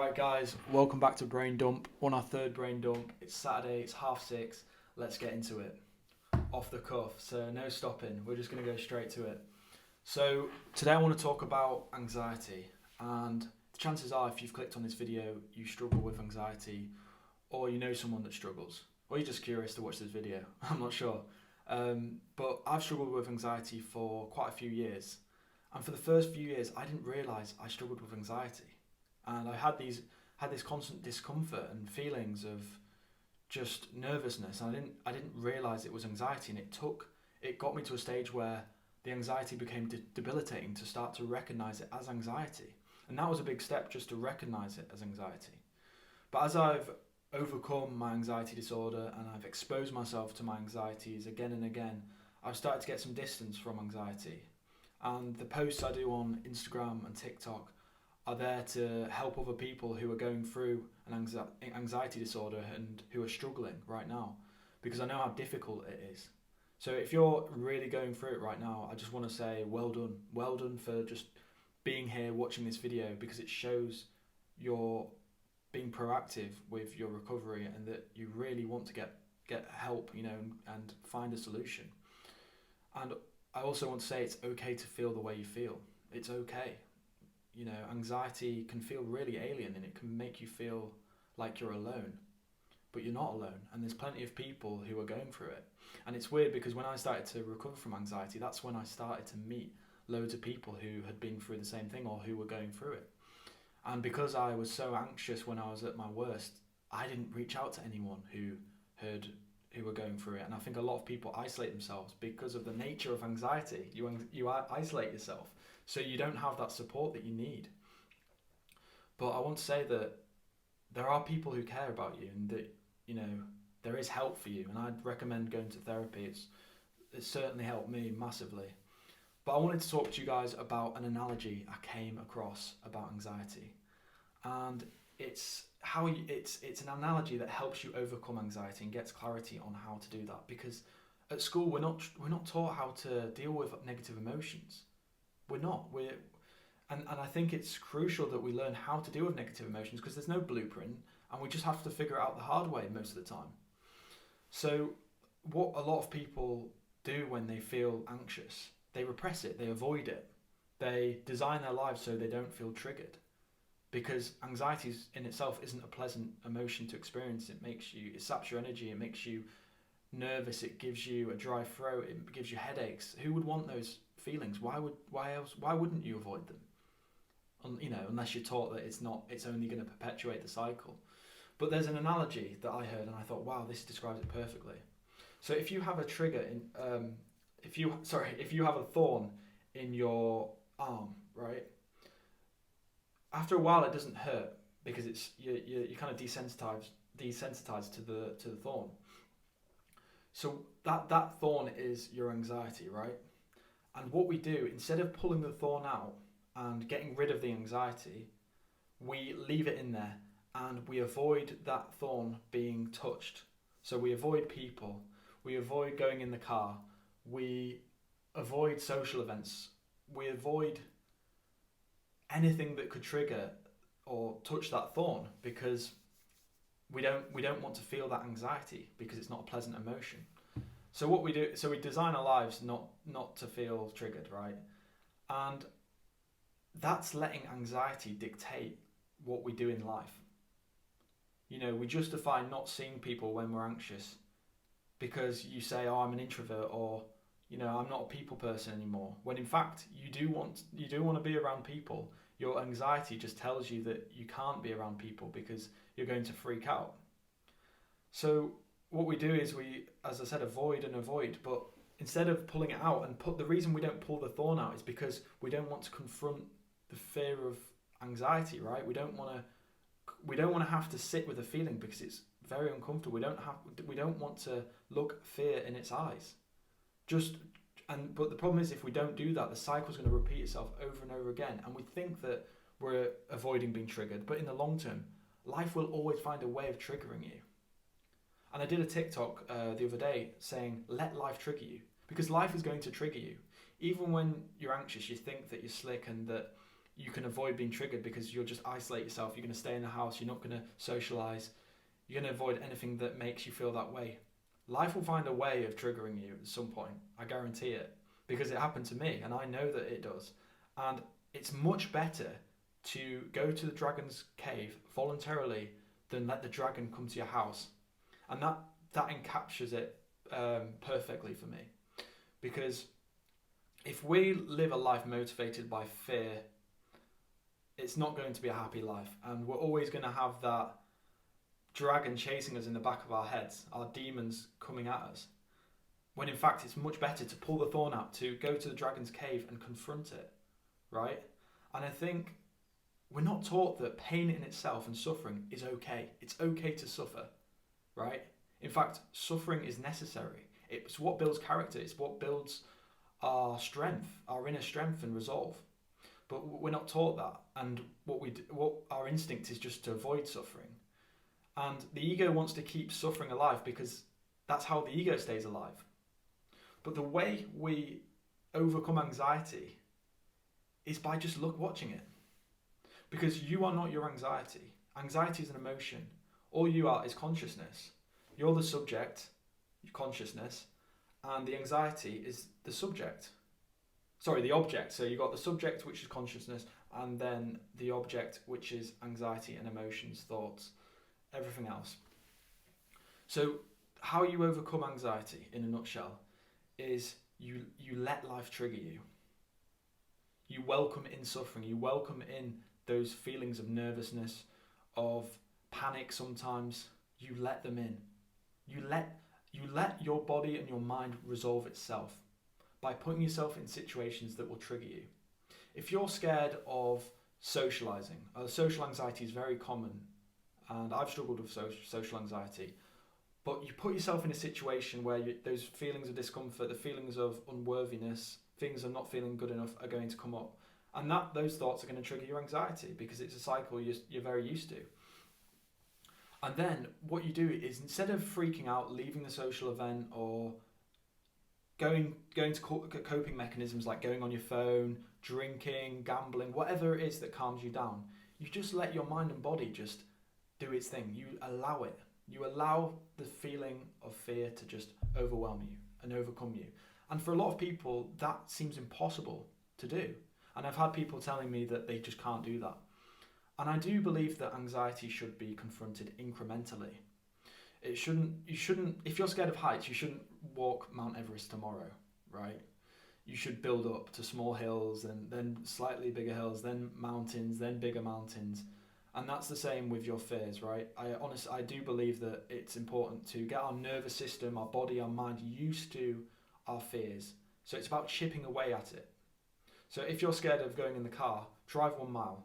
Alright guys, welcome back to Brain Dump, on our third Brain Dump. It's Saturday, it's 6:30, let's get into it. Off the cuff, so no stopping, we're just going to go straight to it. So today I want to talk about anxiety, and the chances are if you've clicked on this video, you struggle with anxiety, or you know someone that struggles, or you're just curious to watch this video, I'm not sure. But I've struggled with anxiety for quite a few years, and for the first few years I didn't realise I struggled with anxiety. And I had this constant discomfort and feelings of just nervousness. And I didn't realise it was anxiety, and it got me to a stage where the anxiety became debilitating to start to recognise it as anxiety. And that was a big step, just to recognise it as anxiety. But as I've overcome my anxiety disorder and I've exposed myself to my anxieties again and again, I've started to get some distance from anxiety. And the posts I do on Instagram and TikTok are there to help other people who are going through an anxiety disorder and who are struggling right now, because I know how difficult it is. So if you're really going through it right now, I just want to say well done for just being here watching this video, because it shows you're being proactive with your recovery and that you really want to get help, and find a solution. And I also want to say it's okay to feel the way you feel. It's okay. Anxiety can feel really alien, and it can make you feel like you're alone, but you're not alone, and there's plenty of people who are going through it. And it's weird because when I started to recover from anxiety, that's when I started to meet loads of people who had been through the same thing or who were going through it. And because I was so anxious when I was at my worst, I didn't reach out to anyone who were going through it. And I think a lot of people isolate themselves because of the nature of anxiety. You isolate yourself, so you don't have that support that you need. But I want to say that there are people who care about you, and that there is help for you, and I'd recommend going to therapy. It's certainly helped me massively. But I wanted to talk to you guys about an analogy I came across about anxiety, and it's an analogy that helps you overcome anxiety and gets clarity on how to do that. Because at school we're not taught how to deal with negative emotions. And I think it's crucial that we learn how to deal with negative emotions, because there's no blueprint, and we just have to figure it out the hard way most of the time. So what a lot of people do when they feel anxious, they repress it, they avoid it, they design their lives so they don't feel triggered, because anxiety in itself isn't a pleasant emotion to experience. It saps your energy, it makes you nervous, it gives you a dry throat, it gives you headaches. Who would want those feelings? Why wouldn't you avoid them? Unless you're taught that it's only going to perpetuate the cycle. But there's an analogy that I heard and I thought, wow, this describes it perfectly. So if you have a trigger if you have a thorn in your arm, right? After a while, it doesn't hurt because you're kind of desensitized to the thorn. So that thorn is your anxiety, right? And what we do, instead of pulling the thorn out and getting rid of the anxiety, we leave it in there and we avoid that thorn being touched. So we avoid people, we avoid going in the car, we avoid social events, we avoid anything that could trigger or touch that thorn, because we don't want to feel that anxiety, because it's not a pleasant emotion. So what we do, we design our lives not to feel triggered, right? And that's letting anxiety dictate what we do in life. We justify not seeing people when we're anxious because you say, oh, I'm an introvert, or I'm not a people person anymore, when in fact you do want to be around people. Your anxiety just tells you that you can't be around people because you're going to freak out. So what we do is we, as I said, avoid, but instead of pulling it out the reason we don't pull the thorn out is because we don't want to confront the fear of anxiety, right? We don't want to have to sit with the feeling because it's very uncomfortable. We don't want to look fear in its eyes. But the problem is, if we don't do that, the cycle's going to repeat itself over and over again, and we think that we're avoiding being triggered, but in the long term, life will always find a way of triggering you. And I did a TikTok the other day saying, let life trigger you, because life is going to trigger you. Even when you're anxious, you think that you're slick and that you can avoid being triggered because you'll just isolate yourself. You're going to stay in the house. You're not going to socialize. You're going to avoid anything that makes you feel that way. Life will find a way of triggering you at some point. I guarantee it, because it happened to me, and I know that it does. And it's much better to go to the dragon's cave voluntarily than let the dragon come to your house. And that encapsulates it perfectly for me. Because if we live a life motivated by fear, it's not going to be a happy life. And we're always going to have that dragon chasing us in the back of our heads, our demons coming at us. When in fact it's much better to pull the thorn out, to go to the dragon's cave and confront it, right? And I think we're not taught that pain in itself and suffering is okay. It's okay to suffer, right? In fact, suffering is necessary. It's what builds character. It's what builds our strength, our inner strength and resolve. But we're not taught that. And what our instinct is just to avoid suffering. And the ego wants to keep suffering alive because that's how the ego stays alive. But the way we overcome anxiety is by just watching it. Because you are not your anxiety. Anxiety is an emotion. All you are is consciousness. You're the subject, your consciousness, and the anxiety is the subject. Sorry, the object. So you've got the subject, which is consciousness, and then the object, which is anxiety and emotions, thoughts, everything else. So how you overcome anxiety, in a nutshell, is you let life trigger you. You welcome in suffering. You welcome in those feelings of nervousness, of panic sometimes. You let them in. You let your body and your mind resolve itself by putting yourself in situations that will trigger you. If you're scared of socializing, social anxiety is very common, and I've struggled with social anxiety, but you put yourself in a situation where those feelings of discomfort, the feelings of unworthiness, feelings of not feeling good enough are going to come up. And those thoughts are going to trigger your anxiety because it's a cycle you're very used to. And then what you do is, instead of freaking out, leaving the social event, or going to coping mechanisms like going on your phone, drinking, gambling, whatever it is that calms you down, you just let your mind and body just do its thing. You allow it. You allow the feeling of fear to just overwhelm you and overcome you. And for a lot of people, that seems impossible to do. And I've had people telling me that they just can't do that. And I do believe that anxiety should be confronted incrementally. You shouldn't, if you're scared of heights, you shouldn't walk Mount Everest tomorrow, right? You should build up to small hills, and then slightly bigger hills, then mountains, then bigger mountains. And that's the same with your fears, right? I do believe that it's important to get our nervous system, our body, our mind used to our fears. So it's about chipping away at it. So if you're scared of going in the car, drive 1 mile.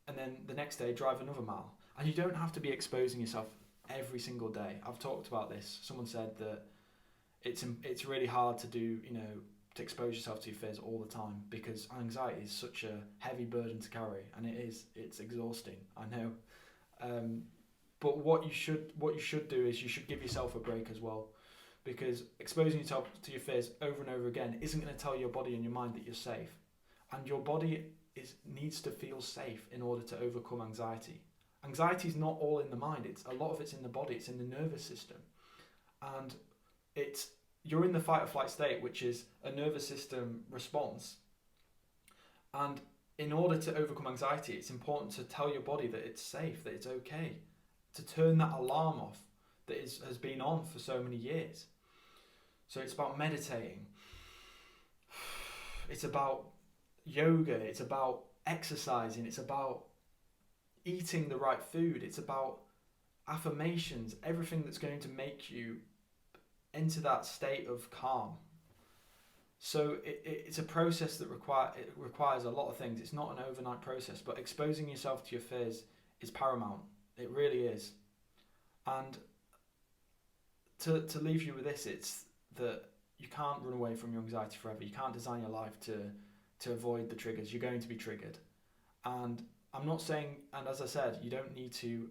And then the next day, drive another mile. And you don't have to be exposing yourself every single day. I've talked about this. Someone said that it's really hard to do, to expose yourself to your fears all the time, because anxiety is such a heavy burden to carry, and it's exhausting. I know. But what you should do is you should give yourself a break as well, because exposing yourself to your fears over and over again isn't going to tell your body and your mind that you're safe. And your body needs to feel safe in order to overcome anxiety. Anxiety is not all in the mind. A lot of it's in the body. It's in the nervous system, and you're in the fight or flight state, which is a nervous system response. And in order to overcome anxiety, it's important to tell your body that it's safe, that it's okay, to turn that alarm off that has been on for so many years. So it's about meditating. It's about yoga. It's about exercising. It's about eating the right food. It's about affirmations, everything that's going to make you into that state of calm. So it's a process that requires a lot of things. It's not an overnight process, but exposing yourself to your fears is paramount. It really is. And to leave you with this, it's that you can't run away from your anxiety forever. You can't design your life to avoid the triggers. You're going to be triggered. And I'm not saying, and as I said, you don't need to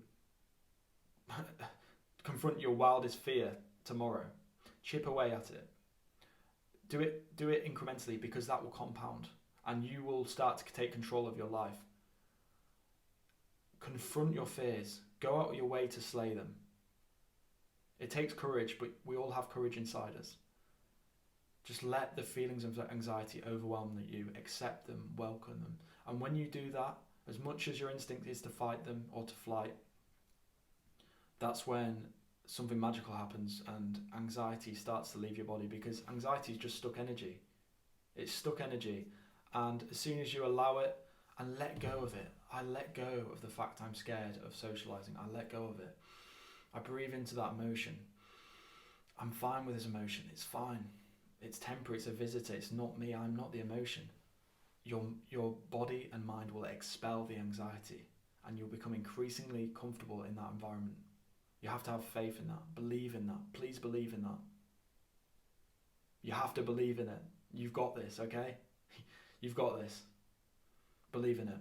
confront your wildest fear tomorrow. Chip away at it. Do it incrementally, because that will compound. and you will start to take control of your life. Confront your fears. Go out of your way to slay them. It takes courage, but we all have courage inside us. Just let the feelings of anxiety overwhelm you. Accept them, welcome them. And when you do that, as much as your instinct is to fight them or to flight, that's when something magical happens and anxiety starts to leave your body, because anxiety is just stuck energy. It's stuck energy, and as soon as you allow it and let go of it, I let go of the fact I'm scared of socialising. I let go of it. I breathe into that emotion. I'm fine with this emotion. It's fine. It's temporary. It's a visitor. It's not me. I'm not the emotion. Your body and mind will expel the anxiety, and you'll become increasingly comfortable in that environment. You have to have faith in that. Believe in that. Please believe in that. You have to believe in it. You've got this, okay? You've got this. Believe in it.